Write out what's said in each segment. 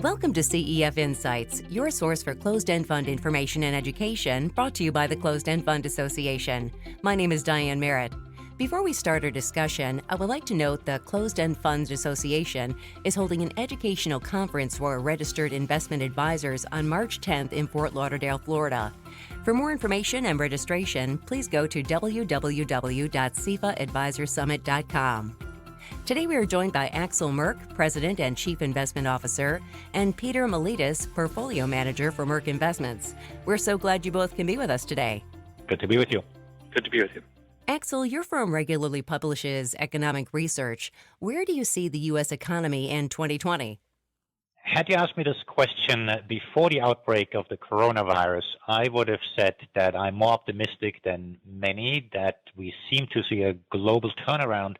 Welcome to CEF Insights, your source for closed-end fund information and education, brought to you by the Closed-End Fund Association. My name is Diane Merritt. Before we start our discussion, I would like to note the Closed-End Funds Association is holding an educational conference for registered investment advisors on March 10th in Fort Lauderdale, Florida. For more information and registration, please go to www.cefaadvisorsummit.com. Today we are joined by Axel Merk, President and Chief Investment Officer, and Peter Maletis, Portfolio Manager for Merk Investments. We're so glad you both can be with us today. Good to be with you. Good to be with you. Axel, your firm regularly publishes economic research. Where do you see the U.S. economy in 2020? Had you asked me this question before the outbreak of the coronavirus, I would have said that I'm more optimistic than many, that we seem to see a global turnaround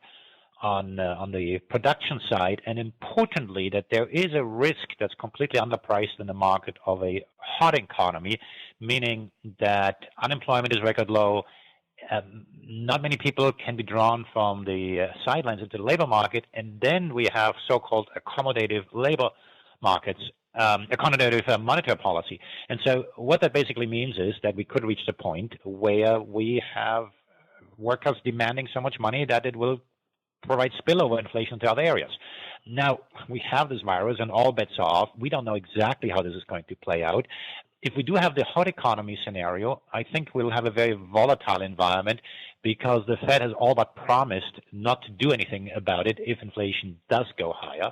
on the production side, and importantly, that there is a risk that's completely underpriced in the market of a hot economy, meaning that unemployment is record low. Not many people can be drawn from the sidelines into the labor market, and then we have so-called accommodative labor markets, accommodative monetary policy. And so what that basically means is that we could reach the point where we have workers demanding so much money that it will provide spillover inflation to other areas. Now, we have this virus and all bets are off. We don't know exactly how this is going to play out. If we do have the hot economy scenario, I think we'll have a very volatile environment because the Fed has all but promised not to do anything about it if inflation does go higher.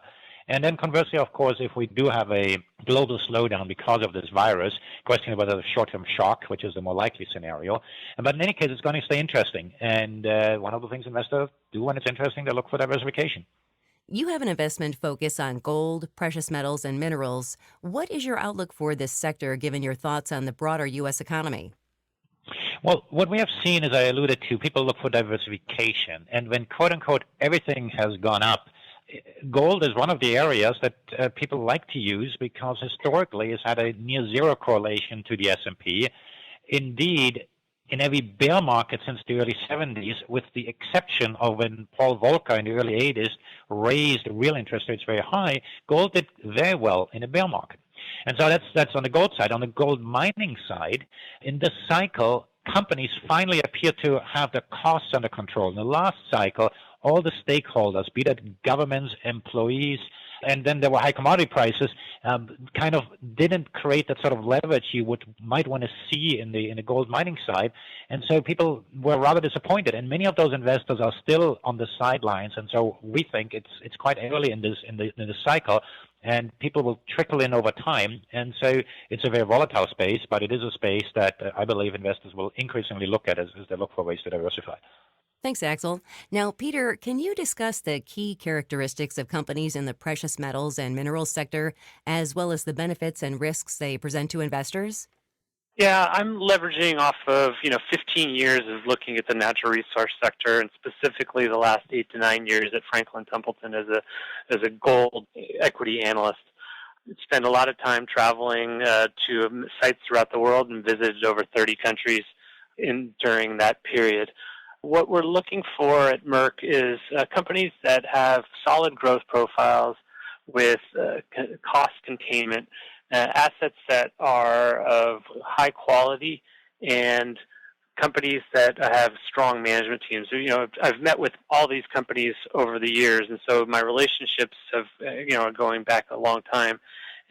And then conversely, of course, if we do have a global slowdown because of this virus, question of whether a short-term shock, which is the more likely scenario. But in any case, it's going to stay interesting. And one of the things investors do when it's interesting, they look for diversification. You have an investment focus on gold, precious metals, and minerals. What is your outlook for this sector, given your thoughts on the broader U.S. economy? Well, what we have seen, as I alluded to, people look for diversification. And when, quote-unquote, everything has gone up, gold is one of the areas that people like to use because historically it's had a near zero correlation to the S&P. Indeed, in every bear market since the early 70s, with the exception of when Paul Volcker in the early 80s raised real interest rates very high, gold did very well in a bear market. And so that's on the gold side. On the gold mining side, in this cycle, companies finally appear to have the costs under control. In the last cycle, all the stakeholders, be that governments, employees, and then there were high commodity prices, kind of didn't create that sort of leverage you might want to see in the gold mining side, and so people were rather disappointed. And many of those investors are still on the sidelines, and so we think it's quite early in this cycle, and people will trickle in over time. And so it's a very volatile space, but it is a space that I believe investors will increasingly look at as they look for ways to diversify. Thanks, Axel. Now, Peter, can you discuss the key characteristics of companies in the precious metals and minerals sector, as well as the benefits and risks they present to investors? Yeah, I'm leveraging off of 15 years of looking at the natural resource sector, and specifically the last 8 to 9 years at Franklin Templeton as a gold equity analyst. Spent a lot of time traveling to sites throughout the world and visited over 30 countries during that period. What we're looking for at Merk is companies that have solid growth profiles with cost containment, assets that are of high quality, and companies that have strong management teams. So, I've met with all these companies over the years, and so my relationships are going back a long time,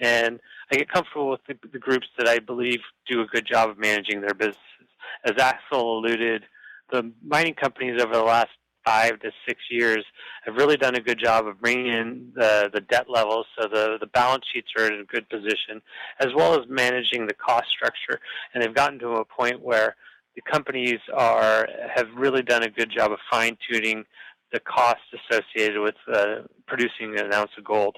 and I get comfortable with the groups that I believe do a good job of managing their businesses. As Axel alluded, the mining companies over the last 5 to 6 years have really done a good job of bringing in the debt levels, so the balance sheets are in a good position, as well as managing the cost structure. And they've gotten to a point where the companies have really done a good job of fine-tuning the costs associated with producing an ounce of gold.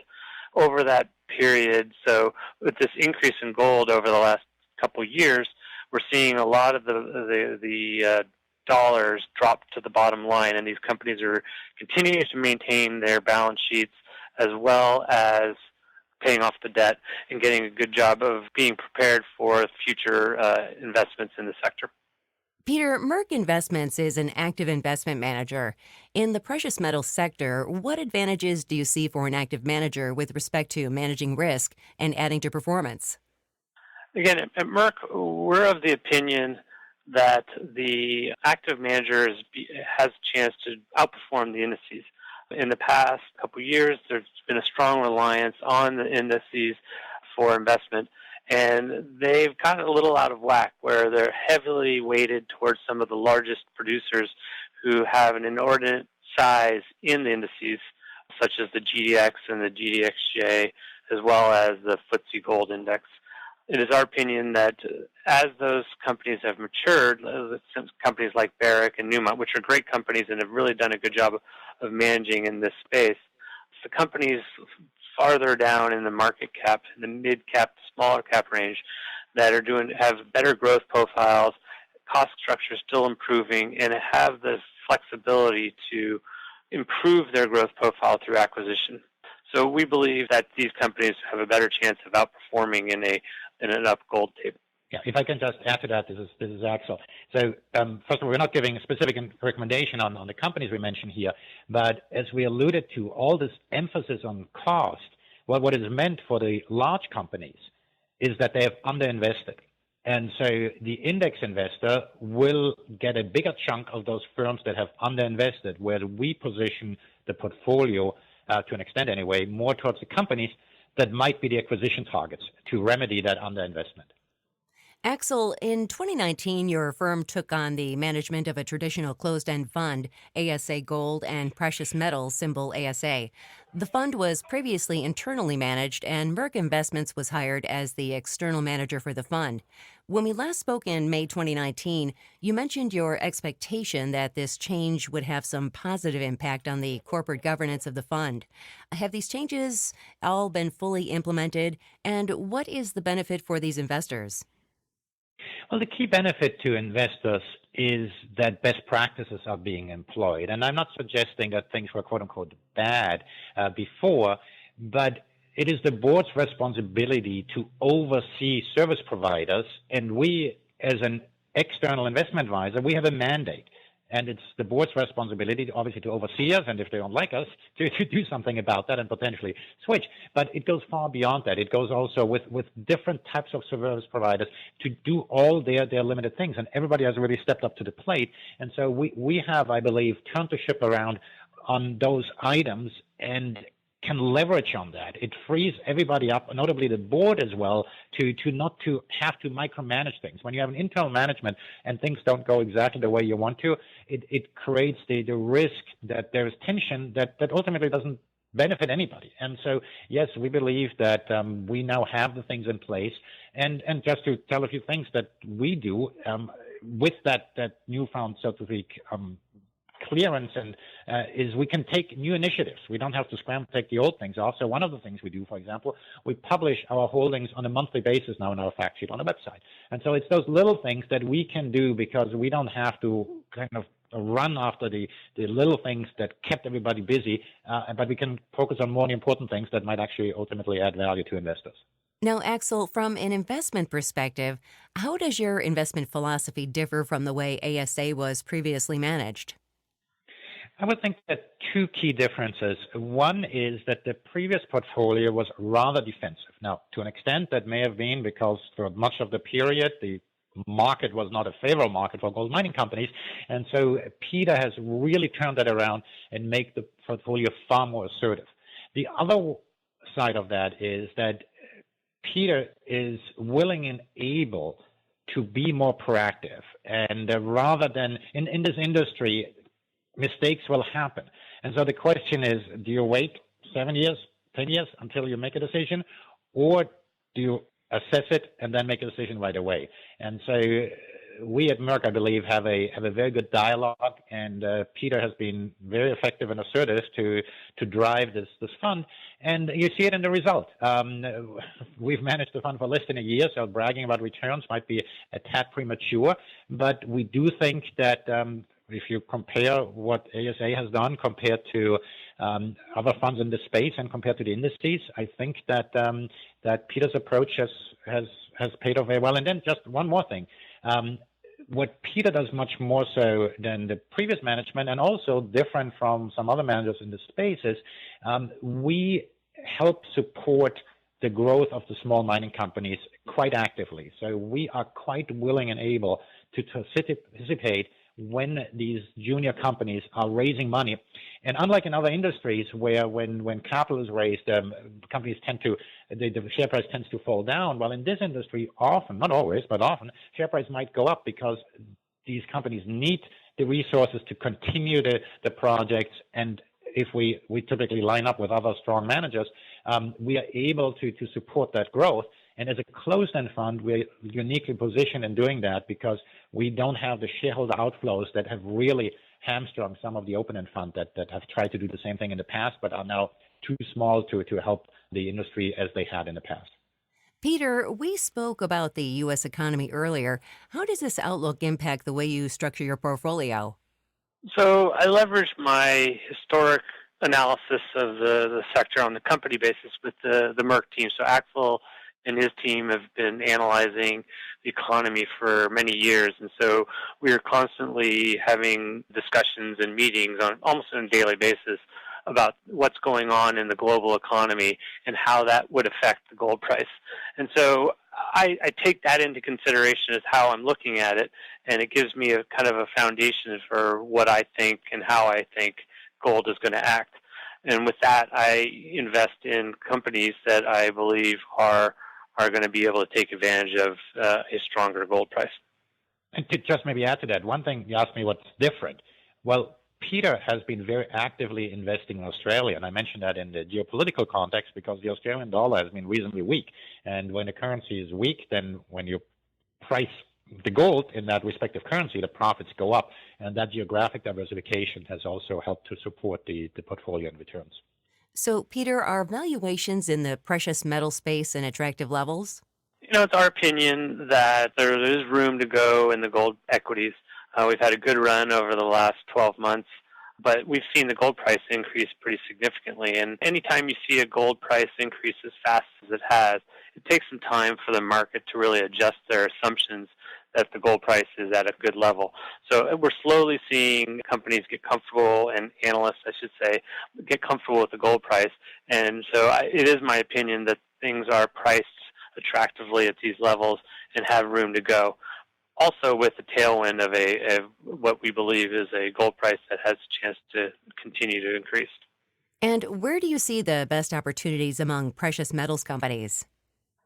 Over that period, so with this increase in gold over the last couple of years, we're seeing a lot of the dollars drop to the bottom line, and these companies are continuing to maintain their balance sheets as well as paying off the debt and getting a good job of being prepared for future investments in the sector. Peter, Merk Investments is an active investment manager. In the precious metals sector, what advantages do you see for an active manager with respect to managing risk and adding to performance? Again, at Merck, we're of the opinion that the active manager has a chance to outperform the indices. In the past couple of years, there's been a strong reliance on the indices for investment, and they've gotten a little out of whack where they're heavily weighted towards some of the largest producers who have an inordinate size in the indices, such as the GDX and the GDXJ, as well as the FTSE Gold Index. It is our opinion that as those companies have matured, companies like Barrick and Newmont, which are great companies and have really done a good job of managing in this space, the companies farther down in the market cap, in the mid-cap, smaller cap range, that have better growth profiles, cost structure still improving, and have the flexibility to improve their growth profile through acquisition. So we believe that these companies have a better chance of outperforming in an up gold table. Yeah, if I can just add to that, this is Axel. So first of all, we're not giving a specific recommendation on the companies we mentioned here, but as we alluded to, all this emphasis on cost, well, what is meant for the large companies is that they have underinvested. And so the index investor will get a bigger chunk of those firms that have underinvested, where we position the portfolio, to an extent anyway, more towards the companies that might be the acquisition targets to remedy that underinvestment. Axel, in 2019, your firm took on the management of a traditional closed-end fund, ASA Gold and Precious Metals, symbol ASA. The fund was previously internally managed, and Merk Investments was hired as the external manager for the fund. When we last spoke in May 2019, you mentioned your expectation that this change would have some positive impact on the corporate governance of the fund. Have these changes all been fully implemented, and what is the benefit for these investors? Well, the key benefit to investors is that best practices are being employed. And I'm not suggesting that things were quote unquote bad before, but it is the board's responsibility to oversee service providers. And we, as an external investment advisor, we have a mandate. And it's the board's responsibility, obviously, to oversee us, and if they don't like us, to do something about that and potentially switch. But it goes far beyond that. It goes also with different types of service providers to do all their limited things. And everybody has really stepped up to the plate. And so we have, I believe, turned the ship around on those items and can leverage on that. It frees everybody up, notably the board as well, to not to have to micromanage things. When you have an internal management and things don't go exactly the way you want to, it creates the risk that there is tension that ultimately doesn't benefit anybody. And so, yes, we believe that we now have the things in place. And just to tell a few things that we do with that newfound, so to speak, clearance and is we can take new initiatives. We don't have to scramble to take the old things off. So one of the things we do, for example, we publish our holdings on a monthly basis now in our fact sheet on the website. And so it's those little things that we can do because we don't have to kind of run after the little things that kept everybody busy, but we can focus on more important things that might actually ultimately add value to investors. Now, Axel, from an investment perspective, how does your investment philosophy differ from the way ASA was previously managed? I would think that two key differences. One is that the previous portfolio was rather defensive. Now, to an extent, that may have been because for much of the period, the market was not a favorable market for gold mining companies. And so Peter has really turned that around and made the portfolio far more assertive. The other side of that is that Peter is willing and able to be more proactive. And rather than in this industry, mistakes will happen. And so the question is, do you wait 7 years, 10 years until you make a decision, or do you assess it and then make a decision right away? And so we at Merck, I believe, have a very good dialogue, and Peter has been very effective and assertive to drive this fund, and you see it in the result. We've managed the fund for less than a year, so bragging about returns might be a tad premature, but we do think that if you compare what ASA has done compared to other funds in the space and compared to the indices, I think that Peter's approach has paid off very well. And then just one more thing. what Peter does much more so than the previous management, and also different from some other managers in the space, is we help support the growth of the small mining companies quite actively. So we are quite willing and able to participate when these junior companies are raising money. And unlike in other industries where when capital is raised, companies tend to, the share price tends to fall down. Well, in this industry, often, not always, but often, share price might go up because these companies need the resources to continue the projects. And if we typically line up with other strong managers, we are able to support that growth. And as a closed-end fund, we're uniquely positioned in doing that because we don't have the shareholder outflows that have really hamstrung some of the open-end funds that have tried to do the same thing in the past, but are now too small to help the industry as they had in the past. Peter, we spoke about the U.S. economy earlier. How does this outlook impact the way you structure your portfolio? So I leverage my historic analysis of the sector on the company basis with the Merk team. So Axel and his team have been analyzing the economy for many years. And so we are constantly having discussions and meetings on almost on a daily basis about what's going on in the global economy and how that would affect the gold price. And so I take that into consideration as how I'm looking at it, and it gives me a kind of a foundation for what I think and how I think gold is going to act. And with that, I invest in companies that I believe are going to be able to take advantage of a stronger gold price. And to just maybe add to that, one thing you asked me what's different. Well, Peter has been very actively investing in Australia, and I mentioned that in the geopolitical context because the Australian dollar has been reasonably weak. And when the currency is weak, then when you price the gold in that respective currency, the profits go up. And that geographic diversification has also helped to support the portfolio and returns. So, Peter, are valuations in the precious metal space in attractive levels? It's our opinion that there is room to go in the gold equities. We've had a good run over the last 12 months, but we've seen the gold price increase pretty significantly. And anytime you see a gold price increase as fast as it has, it takes some time for the market to really adjust their assumptions that the gold price is at a good level. So we're slowly seeing companies get comfortable, and analysts, I should say, get comfortable with the gold price. And so it is my opinion that things are priced attractively at these levels and have room to go. Also with the tailwind of what we believe is a gold price that has a chance to continue to increase. And where do you see the best opportunities among precious metals companies?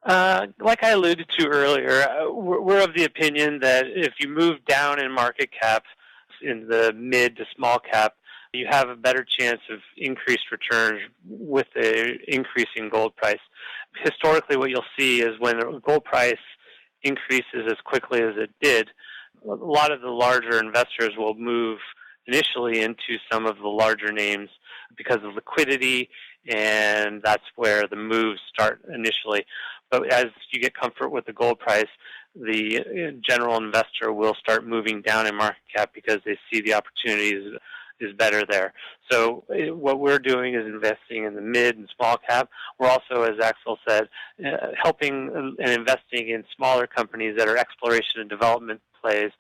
Like I alluded to earlier, we're of the opinion that if you move down in market cap in the mid to small cap, you have a better chance of increased returns with an increasing gold price. Historically, what you'll see is when the gold price increases as quickly as it did, a lot of the larger investors will move initially into some of the larger names because of liquidity, and that's where the moves start initially. But as you get comfort with the gold price, the general investor will start moving down in market cap because they see the opportunities is better there. So what we're doing is investing in the mid and small cap. We're also, as Axel said, helping and investing in smaller companies that are exploration and development plays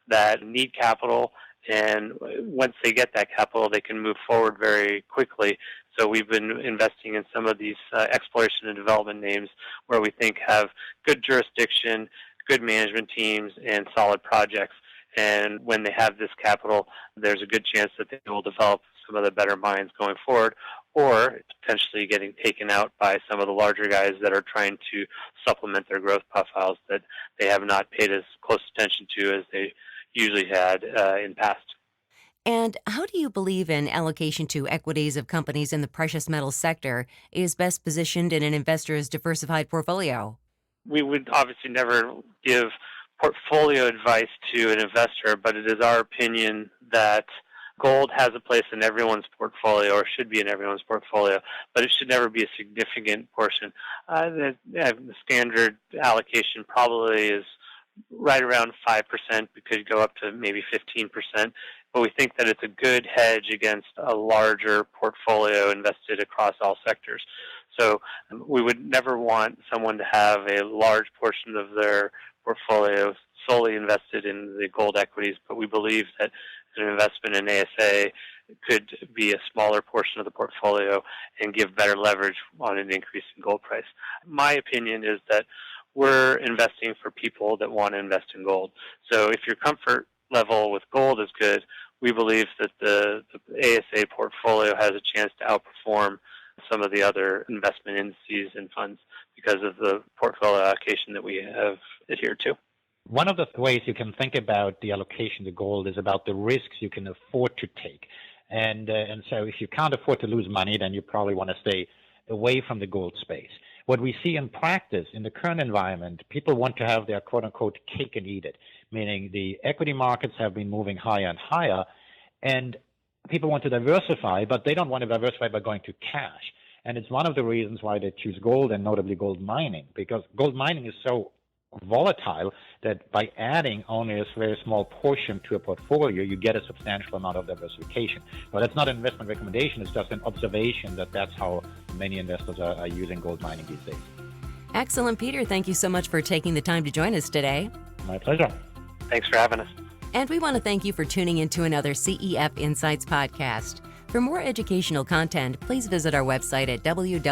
that need capital, and once they get that capital, they can move forward very quickly. So we've been investing in some of these exploration and development names where we think have good jurisdiction, good management teams, and solid projects. And when they have this capital, there's a good chance that they will develop some of the better mines going forward, or potentially getting taken out by some of the larger guys that are trying to supplement their growth profiles that they have not paid as close attention to as they usually had in past. And how do you believe an allocation to equities of companies in the precious metals sector is best positioned in an investor's diversified portfolio? We would obviously never give portfolio advice to an investor, but it is our opinion that gold has a place in everyone's portfolio, or should be in everyone's portfolio, but it should never be a significant portion. The standard allocation probably is right around 5%. We could go up to maybe 15%, but we think that it's a good hedge against a larger portfolio invested across all sectors. So we would never want someone to have a large portion of their portfolio solely invested in the gold equities, but we believe that an investment in ASA could be a smaller portion of the portfolio and give better leverage on an increase in gold price. My opinion is that we're investing for people that want to invest in gold. So if your comfort level with gold is good, we believe that the ASA portfolio has a chance to outperform some of the other investment indices and funds because of the portfolio allocation that we have adhered to. One of the ways you can think about the allocation to gold is about the risks you can afford to take. And so if you can't afford to lose money, then you probably want to stay away from the gold space. What we see in practice in the current environment, people want to have their quote-unquote cake and eat it, meaning the equity markets have been moving higher and higher, and people want to diversify, but they don't want to diversify by going to cash. And it's one of the reasons why they choose gold, and notably gold mining, because gold mining is so volatile that by adding only a very small portion to a portfolio, you get a substantial amount of diversification. But that's not an investment recommendation, it's just an observation that that's how many investors are using gold mining these days. Axel and Peter, thank you so much for taking the time to join us today. My pleasure. Thanks for having us. And we want to thank you for tuning into another CEF Insights podcast. For more educational content, please visit our website at www.cefa.com.